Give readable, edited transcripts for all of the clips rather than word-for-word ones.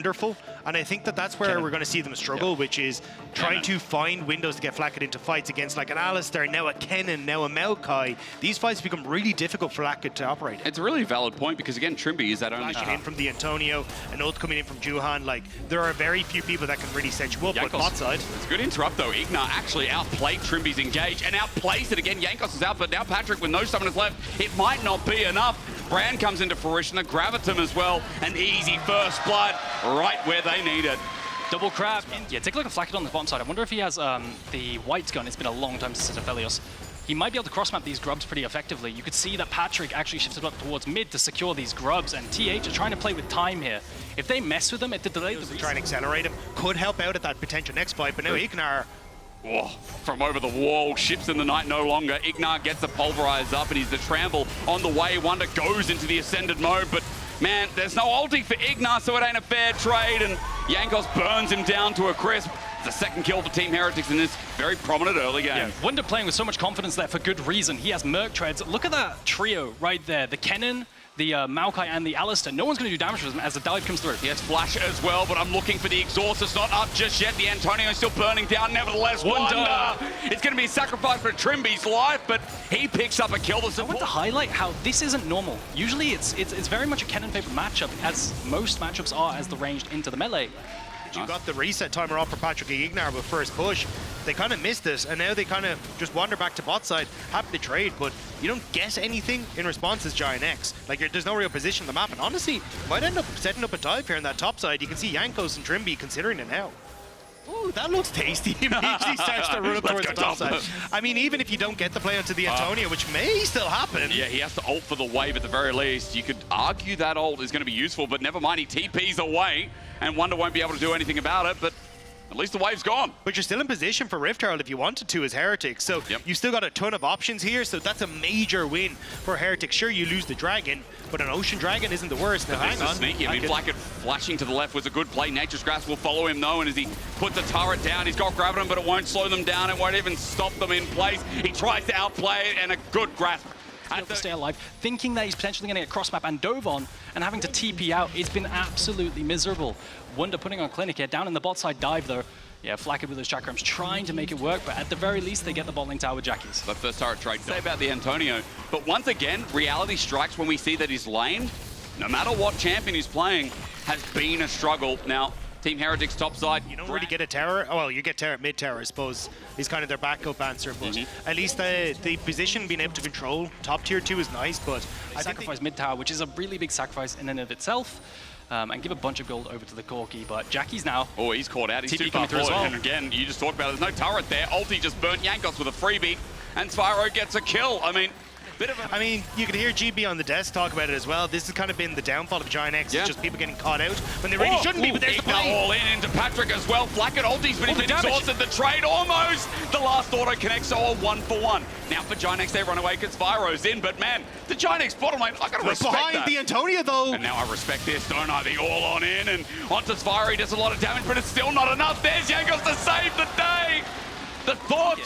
wonderful, and I think that that's where we're going to see them struggle, which is trying to find windows to get Flacket into fights against like an Alistair, now a Kennen, now a Maokai. These fights become really difficult for Flacket to operate. It's a really valid point because again, Trimby is that only in from the Antonio, an ult coming in from Juhan. Like there are very few people that can really set you up. But bot side, it's a good interrupt though. Ignar actually outplayed Trimby's engage and outplays it again. Jankos is out, but now Patrick with no summoners left, it might not be enough. Brand comes into fruition, a Gravitum as well, an easy first blood right where they need it. Double crab. Yeah, take a look at Flacket on the bottom side. I wonder if he has the white gun. It's been a long time since Aphelios. He might be able to cross-map these grubs pretty effectively. You could see that Patrick actually shifted up towards mid to secure these grubs, and TH are trying to play with time here. If they mess with them, it delay the try and accelerate him. Could help out at that potential next fight, but now Ignar... Oh, from over the wall, ships in the night no longer. Ignar gets the pulverize up and he's the trample on the way. Wonder goes into the ascended mode, but man, there's no ulti for Ignar, so it ain't a fair trade, and Jankos burns him down to a crisp. It's the second kill for Team Heretics in this very prominent early game. Yeah, Wonder playing with so much confidence there for good reason. He has Merc Treads. Look at that trio right there. The Kennen, the Maokai, and the Alistair. No one's going to do damage to them as the dive comes through. He has Flash as well, but I'm looking for the exhaust. It's not up just yet. The Antonio is still burning down. Nevertheless, Wonder. It's going to be a sacrifice for Trimby's life, but he picks up a kill. I want to highlight how this isn't normal. Usually it's very much a Kennen favorite matchup, as most matchups are as the ranged into the melee. You got the reset timer off for Patrick and Ignar with first push. They kind of missed it, and now they kind of just wander back to bot side, happy to trade, but you don't get anything in response as GiantX. Like, there's no real position on the map, and honestly, might end up setting up a dive here on that top side. You can see Jankos and Trimby considering it now. Ooh, that looks tasty. He immediately starts to run up towards the top side. I mean, even if you don't get the play onto the Antonio, which may still happen. Yeah, he has to ult for the wave at the very least. You could argue that ult is going to be useful, but never mind, he TPs away, and Wonder won't be able to do anything about it, but at least the wave's gone. But you're still in position for Rift Herald if you wanted to as Heretics. So you've still got a ton of options here. So that's a major win for Heretics. Sure, you lose the Dragon, but an Ocean Dragon isn't the worst. Now, hang on. Sneaky. I mean, Flacket flashing to the left was a good play. Nature's Grasp will follow him though, and as he puts the turret down, he's got Gravitum, but it won't slow them down. It won't even stop them in place. He tries to outplay it, and a good grasp. To stay alive, thinking that he's potentially going to get cross-map and dove on, and having to TP out, it's been absolutely miserable. Wonder putting on Clinic here, down in the bot side dive though. Yeah, Flacket with those chakrams trying to make it work, but at the very least, they get the bot lane tower with Jackies. The first turret trade. Say about the Antonio, but once again, reality strikes when we see that his lane, no matter what champion he's playing, has been a struggle. Now, Team Heretics top side. You don't really get a tower. Oh, well, you get tower mid tower, I suppose. Is kind of their backup answer, but at least the position being able to control top tier 2 is nice, but I sacrifice mid tower, which is a really big sacrifice in and of itself. And give a bunch of gold over to the Corki, but Jackie's now. Oh, he's caught out. He's too far forward. And again, you just talked about it. There's no turret there. Ulti just burnt Jankos with a freebie, and Spyro gets a kill. I mean, you can hear GB on the desk talk about it as well. This has kind of been the downfall of GiantX. It's just people getting caught out when they really shouldn't be, but there's the play. All in into Patrick as well. Flacket ultis, but he's been exhausted. The trade almost. The last auto connects, so a 1-for-1. Now for GiantX, they run away because Spyro's in, but man, the GiantX bottom lane, I gotta respect behind that. The Antonio though. And now I respect this, don't I? The all on in, and onto Spyro, he does a lot of damage, but it's still not enough. There's Jankos to save the day. The thought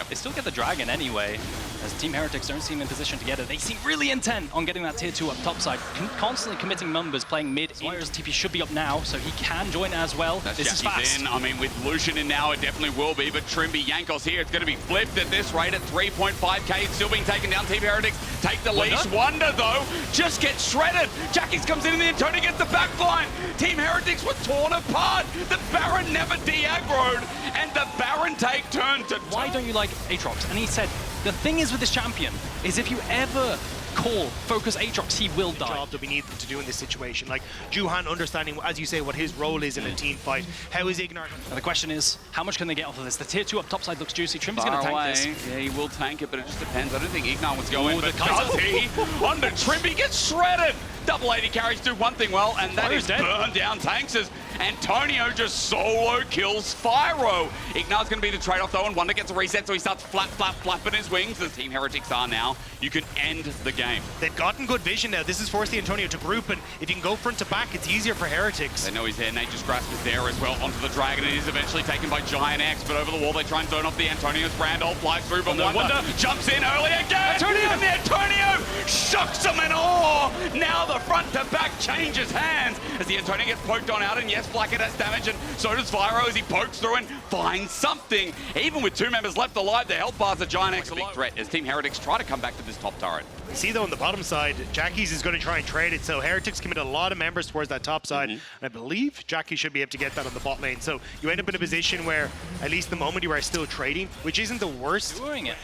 They still get the Dragon anyway, as Team Heretics don't seem in position to get it. They seem really intent on getting that tier 2 up top side, constantly committing numbers, playing mid. Spyro's TP should be up now, so he can join as well. This is fast. I mean, with Lucian in now, it definitely will be, but Trimby, Jankos here, it's going to be flipped at this rate at 3.5k. It's still being taken down. Team Heretics take the leash. Wonder, though, just gets shredded. Jackies comes in and the Antonio gets the backline. Team Heretics were torn apart. The Baron never de-aggroed, and the Baron take turned to... Why don't you like Aatrox? And he said, the thing is with this champion, is if you ever call focus Aatrox, he will die. Job that we need to do in this situation. Like, Juhan understanding, as you say, what his role is in a team fight. How is Ignar? And the question is, how much can they get off of this? The tier 2 up top side looks juicy. Trim's going to tank this. Yeah, he will tank it, but it just depends. I don't think Ignar was going, but does he? Under Trimby gets shredded. Double 80 carries do one thing well, and that is burn down tanks as Antonio just solo kills Spyro. Ignar's going to be the trade-off though, and Wonder gets a reset, so he starts flapping his wings as Team Heretics are now. You can end the game. They've gotten good vision now. This has forced the Antonio to group, and if you can go front to back, it's easier for Heretics. They know he's there. Nature's Grasp is there as well onto the Dragon. It is eventually taken by GiantX, but over the wall they try and zone off the Antonio's brand. All flies through, but Wonder jumps in early again. And the Antonio shocks him in awe. Now the the front to back changes hands as the Antonio gets poked on out, and yes, Flacket has damage, and so does Vyro as he pokes through and finds something. Even with 2 members left alive, the health bars of GiantX a big threat as Team Heretics try to come back to this top turret. You see though on the bottom side, Jackie's is going to try and trade it, so Heretics committed a lot of members towards that top side, and I believe Jackie should be able to get that on the bot lane. So you end up in a position where, at least the moment, you are still trading, which isn't the worst. Doing it,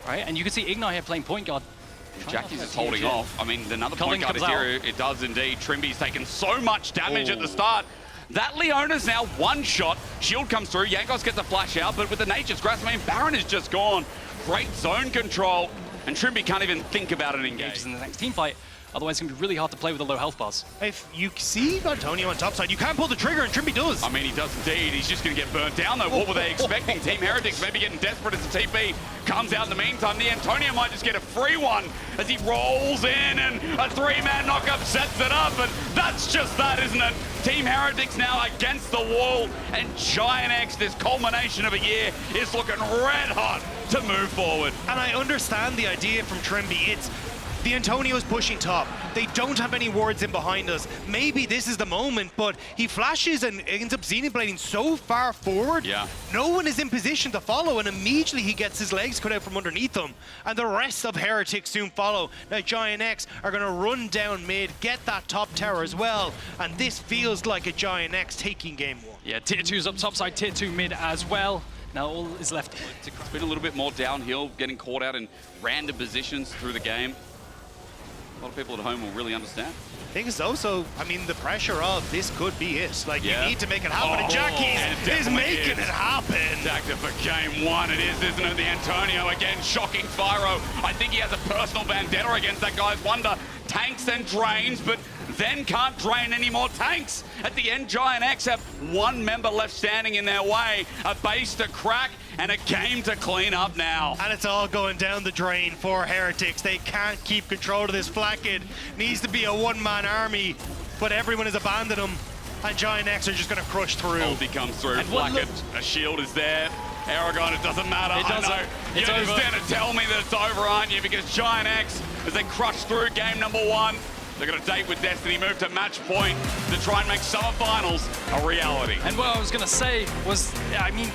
right? And you can see Ignite here playing point guard. Jackie's is holding off. I mean, another point guard is here. It does indeed. Trimby's taken so much damage at the start. That Leona's now one shot. Shield comes through. Jankos gets a flash out, but with the Nature's Grasp, I mean, Baron is just gone. Great zone control. And Trimby can't even think about an engage. In the next team fight. Otherwise, it's going to be really hard to play with the low health bars. If you see Antonio on top side, you can't pull the trigger, and Trimby does. I mean, he does indeed. He's just going to get burnt down, though. What were they expecting? Team Heretics maybe getting desperate as the TP comes out in the meantime. The Antonio might just get a free one as he rolls in, and a 3-man knockup sets it up. And that's just that, isn't it? Team Heretics now against the wall, and GiantX, this culmination of a year, is looking red hot to move forward. And I understand the idea from Trimby. It's the Antonio's pushing top. They don't have any wards in behind us. Maybe this is the moment, but he flashes and ends up Xenoblading so far forward. Yeah. No one is in position to follow, and immediately he gets his legs cut out from underneath him. And the rest of Heretics soon follow. Now GiantX are going to run down mid, get that top tower as well, and this feels like a GiantX taking game 1. Yeah, tier 2's up top side, tier 2 mid as well. Now all is left. It's been a little bit more downhill, getting caught out in random positions through the game. A lot of people at home will really understand. I think it's also, I mean, the pressure of this could be it. Like, you need to make it happen, and Jackie is making it happen. Active for game 1, it is, isn't it? The Antonio again, shocking Fyro. I think he has a personal vendetta against that guy's Wonder. Tanks and drains, but then can't drain any more tanks. At the end, GiantX have 1 member left standing in their way. A base to crack and a game to clean up now. And it's all going down the drain for Heretics. They can't keep control of this Flacket. Needs to be a 1-man army, but everyone has abandoned him, and GiantX are just going to crush through. Ulti comes through, Flacket, a shield is there. Aragon, it doesn't matter. It doesn't. I know. You're just going to tell me that it's over, aren't you? Because GiantX, as they crush through game number 1, they're going to date with Destiny, move to match point to try and make summer finals a reality. And what I was going to say was, I mean,